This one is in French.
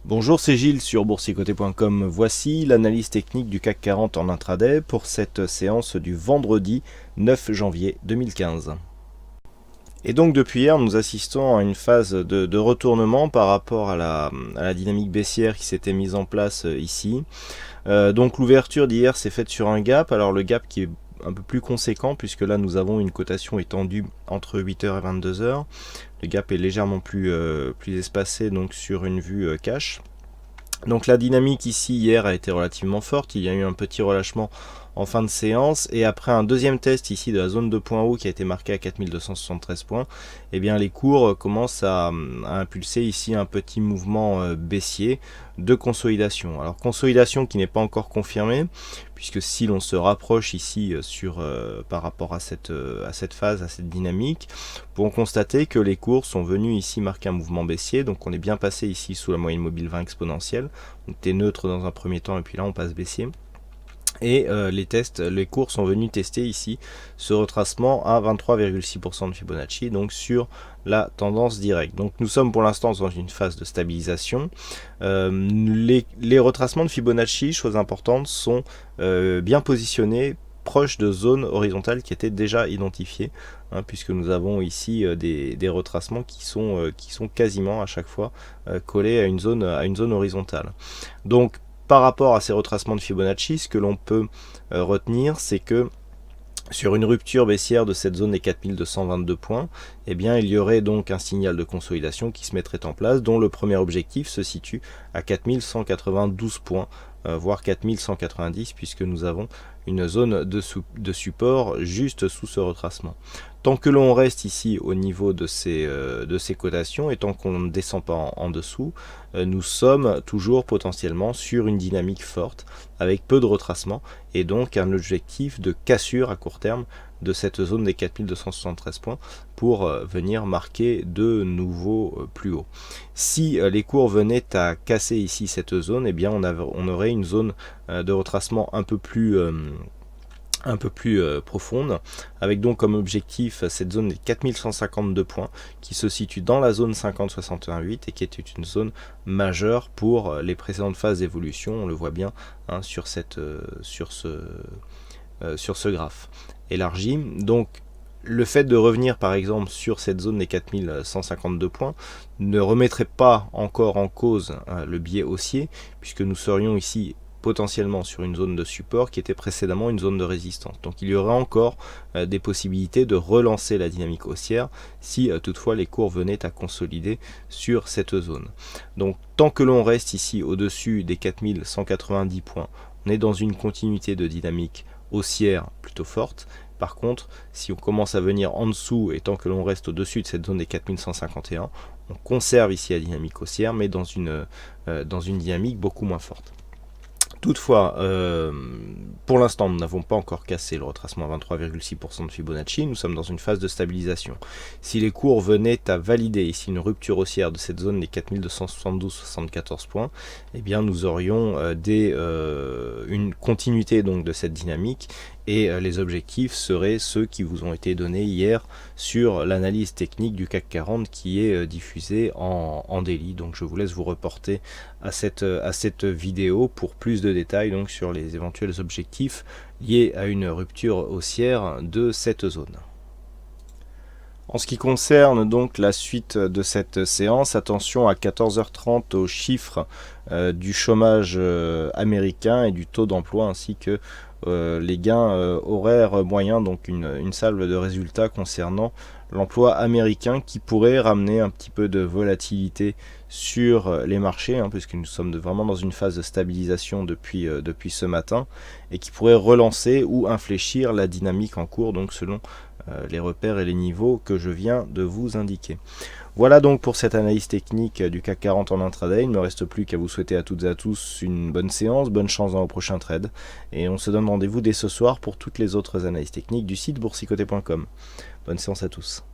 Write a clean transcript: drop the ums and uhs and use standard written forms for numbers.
Bonjour, c'est Gilles sur boursicoté.com. Voici l'analyse technique du CAC 40 en intraday pour cette séance du vendredi 9 janvier 2015. Et donc depuis hier, nous assistons à une phase de retournement par rapport à la dynamique baissière qui s'était mise en place ici. Donc l'ouverture d'hier s'est faite sur un gap, alors le gap qui est un peu plus conséquent puisque là nous avons une cotation étendue entre 8h et 22h. Le gap est légèrement plus espacé donc sur une vue cash. Donc la dynamique ici hier a été relativement forte, il y a eu un petit relâchement en fin de séance et après un deuxième test ici de la zone de point haut qui a été marqué à 4273 points, eh bien les cours commencent à impulser ici un petit mouvement baissier de consolidation. Alors consolidation qui n'est pas encore confirmée puisque si l'on se rapproche ici par rapport à cette phase, à cette dynamique, pour constater que les cours sont venus ici marquer un mouvement baissier, donc on est bien passé ici sous la moyenne mobile 20 exponentielle, on était neutre dans un premier temps et puis là on passe baissier. Et les cours sont venus tester ici ce retracement à 23,6% de Fibonacci, donc sur la tendance directe. Donc nous sommes pour l'instant dans une phase de stabilisation. Les retracements de Fibonacci, chose importante, sont bien positionnés proches de zones horizontales qui étaient déjà identifiées, puisque nous avons ici des retracements qui sont quasiment à chaque fois collés à une zone horizontale. Donc par rapport à ces retracements de Fibonacci, ce que l'on peut retenir, c'est que sur une rupture baissière de cette zone des 4222 points, eh bien, il y aurait donc un signal de consolidation qui se mettrait en place, dont le premier objectif se situe à 4192 points, voire 4190, puisque nous avons une zone de support juste sous ce retracement. Tant que l'on reste ici au niveau de ces cotations et tant qu'on ne descend pas en dessous, nous sommes toujours potentiellement sur une dynamique forte avec peu de retracement et donc un objectif de cassure à court terme de cette zone des 4273 points pour venir marquer de nouveaux plus hauts. Si les cours venaient à casser ici cette zone, eh bien on aurait une zone de retracement un peu plus profonde, avec donc comme objectif cette zone des 4152 points qui se situe dans la zone 50-61-8 et qui était une zone majeure pour les précédentes phases d'évolution, on le voit bien sur ce graphe élargi. Donc le fait de revenir par exemple sur cette zone des 4152 points ne remettrait pas encore en cause le biais haussier, puisque nous serions ici potentiellement sur une zone de support qui était précédemment une zone de résistance. Donc il y aurait encore des possibilités de relancer la dynamique haussière si toutefois les cours venaient à consolider sur cette zone. Donc tant que l'on reste ici au-dessus des 4190 points, on est dans une continuité de dynamique haussière plutôt forte. Par contre, si on commence à venir en dessous et tant que l'on reste au-dessus de cette zone des 4151, on conserve ici la dynamique haussière mais dans une dynamique beaucoup moins forte. Toutefois, pour l'instant, nous n'avons pas encore cassé le retracement à 23,6% de Fibonacci, nous sommes dans une phase de stabilisation. Si les cours venaient à valider ici une rupture haussière de cette zone des 4272,74 points, eh bien nous aurions une continuité donc de cette dynamique et les objectifs seraient ceux qui vous ont été donnés hier sur l'analyse technique du CAC 40 qui est diffusée en daily. Donc je vous laisse vous reporter à cette vidéo pour plus de détails donc sur les éventuels objectifs liés à une rupture haussière de cette zone. En ce qui concerne donc la suite de cette séance, attention à 14h30 aux chiffres du chômage américain et du taux d'emploi ainsi que les gains horaires moyens, donc une salve de résultats concernant l'emploi américain qui pourrait ramener un petit peu de volatilité sur les marchés, puisque nous sommes vraiment dans une phase de stabilisation depuis ce matin, et qui pourrait relancer ou infléchir la dynamique en cours, donc selon les repères et les niveaux que je viens de vous indiquer. Voilà donc pour cette analyse technique du CAC 40 en intraday. Il ne me reste plus qu'à vous souhaiter à toutes et à tous une bonne séance, bonne chance dans vos prochains trades, et on se donne rendez-vous dès ce soir pour toutes les autres analyses techniques du site boursicoté.com. Bonne séance à tous.